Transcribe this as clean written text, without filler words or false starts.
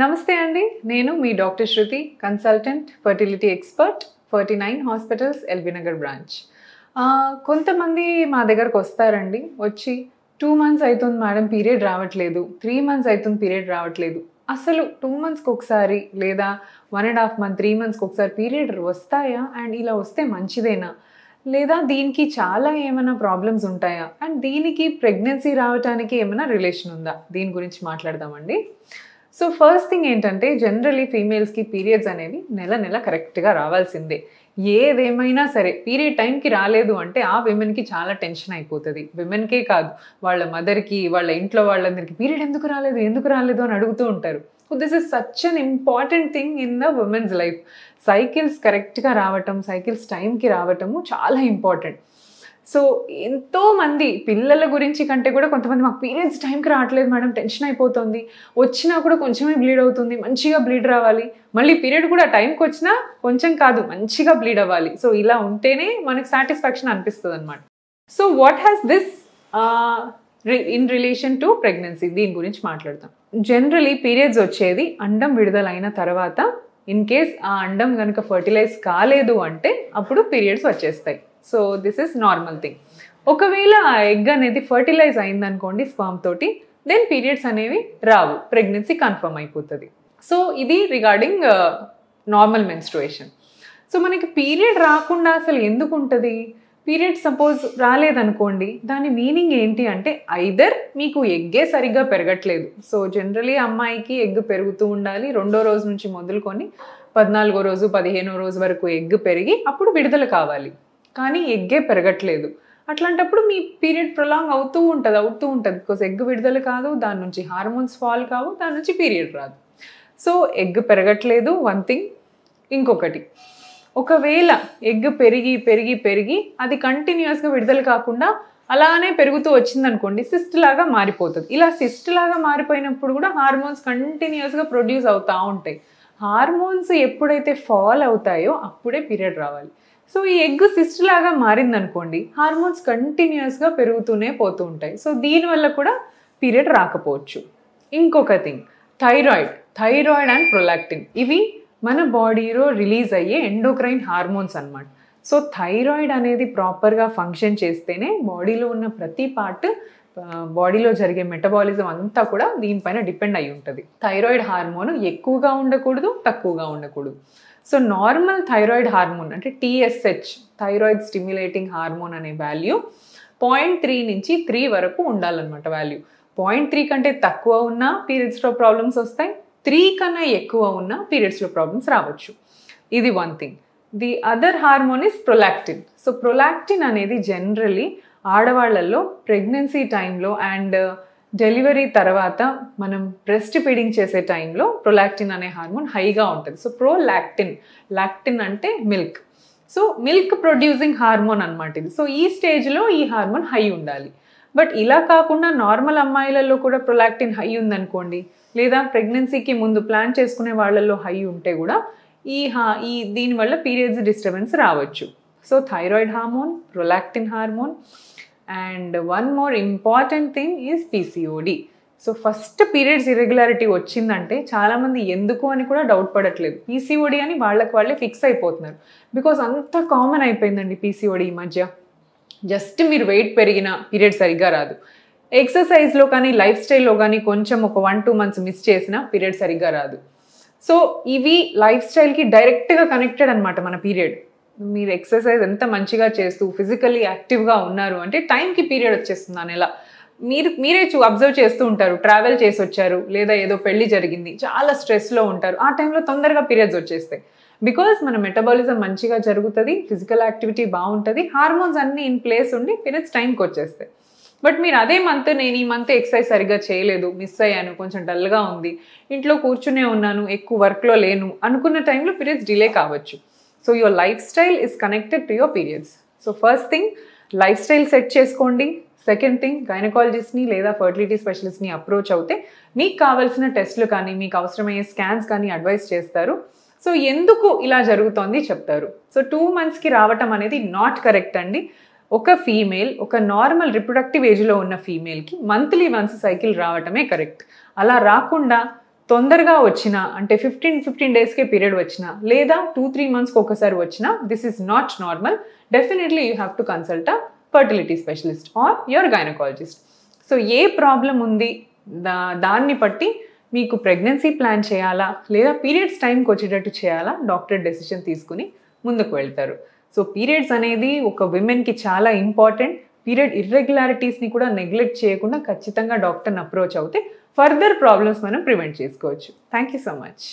నమస్తే అండి. నేను మీ doctor Sruthi, consultant, fertility expert, 49 hospitals LB Nagar branch. కొంతమంది మా దగ్గరకు వస్తారండి. వచ్చి 2 మంత్స్ అయితుంది మేడం పీరియడ్ రావట్లేదు, 3 మంత్స్ అయితుంది పీరియడ్ రావట్లేదు. అసలు 2 మంత్స్‌కి ఒకసారి లేదా 1.5 మంత్, 3 మంత్స్‌కి ఒకసారి పీరియడ్ వస్తాయా? అండ్ ఇలా వస్తే మంచిదేనా? లేదా దీనికి చాలా ఏమైనా ప్రాబ్లమ్స్ ఉంటాయా? అండ్ దీనికి ప్రెగ్నెన్సీ రావటానికి ఏమైనా రిలేషన్ ఉందా? దీని గురించి మాట్లాడదామండి. సో ఫస్ట్ థింగ్ ఏంటంటే జనరలీ ఫీమేల్స్కి పీరియడ్స్ అనేవి నెల కరెక్ట్గా రావాల్సిందే. ఏదేమైనా సరే పీరియడ్ టైంకి రాలేదు అంటే ఆ విమెన్కి చాలా టెన్షన్ అయిపోతుంది. విమెన్కే కాదు, వాళ్ళ మదర్కి, వాళ్ళ ఇంట్లో వాళ్ళందరికీ పీరియడ్ ఎందుకు రాలేదు అని అడుగుతూ ఉంటారు. So this is such an important thing in the women's life. Cycles కరెక్ట్గా రావటం, సైకిల్స్ టైంకి రావటము చాలా ఇంపార్టెంట్. సో ఎంతోమంది పిల్లల గురించి కంటే కూడా కొంతమంది మాకు పీరియడ్స్ టైంకి రావట్లేదు మేడం, టెన్షన్ అయిపోతుంది, వచ్చినా కూడా కొంచెమే బ్లీడ్ అవుతుంది, మంచిగా బ్లీడ్ రావాలి, మళ్ళీ పీరియడ్ కూడా టైంకి వచ్చినా కొంచెం కాదు మంచిగా బ్లీడ్ అవ్వాలి. సో ఇలా ఉంటేనే మనకి సాటిస్ఫాక్షన్ అనిపిస్తుంది అనమాట. So what has this in relation to pregnancy, దీని గురించి మాట్లాడతాం. జనరలీ పీరియడ్స్ వచ్చేది అండం విడుదలైన తర్వాత. ఇన్ కేస్ ఆ అండం కనుక ఫర్టిలైజ్ కాలేదు అంటే అప్పుడు పీరియడ్స్ వచ్చేస్తాయి. So this is normal thing. ఒకవేళ ఆ ఎగ్ అనేది ఫర్టిలైజ్ అయిందనుకోండి స్పర్మ్ తోటి, దెన్ పీరియడ్స్ అనేవి రావు, ప్రెగ్నెన్సీ కన్ఫర్మ్ అయిపోతుంది. సో ఇది రిగార్డింగ్ నార్మల్ మెన్స్ట్రుయేషన్. సో మనకి పీరియడ్ రాకుండా అసలు ఎందుకు ఉంటుంది? పీరియడ్ సపోజ్ రాలేదనుకోండి, దాని మీనింగ్ ఏంటి అంటే ఐదర్ మీకు ఎగ్గే సరిగ్గా పెరగట్లేదు. సో జనరలీ అమ్మాయికి ఎగ్ పెరుగుతూ ఉండాలి. 2వ రోజు నుంచి మొదలుకొని 14వ రోజు 15వ రోజు వరకు ఎగ్ పెరిగి అప్పుడు విడుదల కావాలి. కానీ ఎగ్గే పెరగట్లేదు. అట్లాంటప్పుడు మీ పీరియడ్ ప్రొలాంగ్ అవుతూ ఉంటుంది. బికాస్ ఎగ్ విడుదల కాదు, దాని నుంచి హార్మోన్స్ ఫాల్ కావు, దాని నుంచి పీరియడ్ రాదు. సో ఎగ్ పెరగట్లేదు వన్ థింగ్. ఇంకొకటి, ఒకవేళ ఎగ్ పెరిగి అది కంటిన్యూస్గా విడుదల కాకుండా అలానే పెరుగుతూ వచ్చిందనుకోండి, సిస్ట్ లాగా మారిపోతుంది. ఇలా సిస్ట్ లాగా మారిపోయినప్పుడు కూడా హార్మోన్స్ కంటిన్యూస్గా ప్రొడ్యూస్ అవుతూ ఉంటాయి. హార్మోన్స్ ఎప్పుడైతే ఫాల్ అవుతాయో అప్పుడే పీరియడ్ రావాలి. సో ఈ ఎగ్ సిస్ట్ లాగా మారిందనుకోండి, హార్మోన్స్ కంటిన్యూస్గా పెరుగుతూనే పోతూ ఉంటాయి. సో దీనివల్ల కూడా పీరియడ్ రాకపోవచ్చు. ఇంకొక థింగ్, థైరాయిడ్ అండ్ ప్రొలాక్టిన్, ఇవి మన బాడీలో రిలీజ్ అయ్యే ఎండోక్రైన్ హార్మోన్స్ అన్నమాట. సో థైరాయిడ్ అనేది ప్రాపర్గా ఫంక్షన్ చేస్తేనే బాడీలో ఉన్న ప్రతి పార్ట్, బాడీలో జరిగే మెటబాలిజం అంతా కూడా దీనిపైన డిపెండ్ అయి ఉంటుంది. థైరాయిడ్ హార్మోన్ ఎక్కువగా ఉండకూడదు, తక్కువగా ఉండకూడదు. సో నార్మల్ థైరాయిడ్ హార్మోన్ అంటే TSH, థైరాయిడ్ స్టిమ్యులేటింగ్ హార్మోన్ అనే వాల్యూ 0.3 నుంచి 3 వరకు ఉండాలన్నమాట వాల్యూ. 0.3 కంటే తక్కువ ఉన్నా పీరియడ్స్లో ప్రాబ్లమ్స్ వస్తాయి, 3 కన్నా ఎక్కువ ఉన్నా పీరియడ్స్లో ప్రాబ్లమ్స్ రావచ్చు. ఇది one thing. The other hormone is prolactin. So prolactin అనేది జనరలీ ఆడవాళ్లలో ప్రెగ్నెన్సీ టైంలో అండ్ డెలివరీ తర్వాత మనం బ్రెస్ట్ ఫీడింగ్ చేసే టైంలో ప్రొలాక్టిన్ అనే హార్మోన్ హైగా ఉంటుంది. సో లాక్టిన్ అంటే milk. So milk producing hormone అనమాట ఇది. సో ఈ స్టేజ్లో ఈ హార్మోన్ హై ఉండాలి. బట్ ఇలా కాకుండా నార్మల్ అమ్మాయిలలో కూడా ప్రొలాక్టిన్ హై ఉందనుకోండి, లేదా ప్రెగ్నెన్సీకి ముందు ప్లాన్ చేసుకునే వాళ్ళల్లో హై ఉంటే కూడా ఈ దీనివల్ల పీరియడ్స్ డిస్టర్బెన్స్ రావచ్చు. So thyroid hormone, prolactin hormone, and one more important thing is PCOD. So first periods irregularity వచ్చిందంటే చాలామంది ఎందుకు అని కూడా డౌట్ పడట్లేదు, PCOD అని వాళ్ళే ఫిక్స్ అయిపోతున్నారు. బికాస్ అంత కామన్ అయిపోయిందండి PCOD ఈ మధ్య. జస్ట్ మీరు వెయిట్ పెరిగినా పీరియడ్ సరిగ్గా రాదు, ఎక్సర్సైజ్లో కానీ లైఫ్ స్టైల్లో కానీ కొంచెం ఒక 1-2 మంత్స్ మిస్ చేసినా పీరియడ్ సరిగ్గా రాదు. సో ఇవి లైఫ్ స్టైల్కి డైరెక్ట్గా కనెక్టెడ్ అనమాట. మన పీరియడ్, మీరు ఎక్సర్సైజ్ ఎంత మంచిగా చేస్తూ ఫిజికల్లీ యాక్టివ్గా ఉన్నారు అంటే టైంకి పీరియడ్ వచ్చేస్తుంది. ఆ నెల మీరే అబ్జర్వ్ చేస్తూ ఉంటారు. ట్రావెల్ చేసి వచ్చారు, లేదా ఏదో పెళ్లి జరిగింది, చాలా స్ట్రెస్లో ఉంటారు, ఆ టైంలో తొందరగా పీరియడ్స్ వచ్చేస్తాయి. బికాజ్ మన మెటబాలిజం మంచిగా జరుగుతుంది, ఫిజికల్ యాక్టివిటీ బాగుంటుంది, హార్మోన్స్ అన్నీ ఇన్ ప్లేస్ ఉండి పీరియడ్స్ టైంకి వచ్చేస్తాయి. బట్ మీరు అదే మంత్, నేను ఈ మంత్ ఎక్సర్సైజ్ సరిగ్గా చేయలేదు, మిస్ అయ్యాను, కొంచెం డల్గా ఉంది, ఇంట్లో కూర్చునే ఉన్నాను, ఎక్కువ వర్క్లో లేను అనుకున్న టైంలో పీరియడ్స్ డిలే కావచ్చు. So your life style is connected to your periods. So first thing life style set చేసుకోండి. సెకండ్ థింగ్, గైనకాలజిస్ట్ని లేదా ఫర్టిలిటీ స్పెషలిస్ట్ని అప్రోచ్ అవుతే మీకు కావాల్సిన టెస్ట్లు కానీ మీకు అవసరమయ్యే స్కాన్స్ కానీ అడ్వైస్ చేస్తారు. సో ఎందుకు ఇలా జరుగుతోంది చెప్తారు. సో 2 monthsకి రావటం అనేది నాట్ కరెక్ట్ అండి. ఒక ఫీమేల్, ఒక నార్మల్ రిప్రొడక్టివ్ ఏజ్లో ఉన్న ఫీమేల్కి మంత్లీ వన్స్ సైకిల్ రావటమే కరెక్ట్. అలా రాకుండా తొందరగా వచ్చినా అంటే 15 డేస్కే పీరియడ్ వచ్చినా లేదా 2-3 మంత్స్కి ఒకసారి వచ్చినా this is not normal. Definitely you have to consult a fertility specialist or your gynaecologist. So a problem ఉంది దాన్ని బట్టి మీకు ప్రెగ్నెన్సీ ప్లాన్ చేయాలా లేదా పీరియడ్స్ టైంకి వచ్చేటట్టు చేయాలా డాక్టర్ డెసిషన్ తీసుకుని ముందుకు వెళ్తారు. సో పీరియడ్స్ అనేది ఒక విమెన్కి చాలా ఇంపార్టెంట్. పీరియడ్ ఇర్రెగ్యులారిటీస్ని కూడా నెగ్లెక్ట్ చేయకుండా ఖచ్చితంగా డాక్టర్ని అప్రోచ్ అవుతే ఫర్దర్ ప్రాబ్లమ్స్ మనం ప్రివెంట్ చేసుకోవచ్చు. Thank you so much.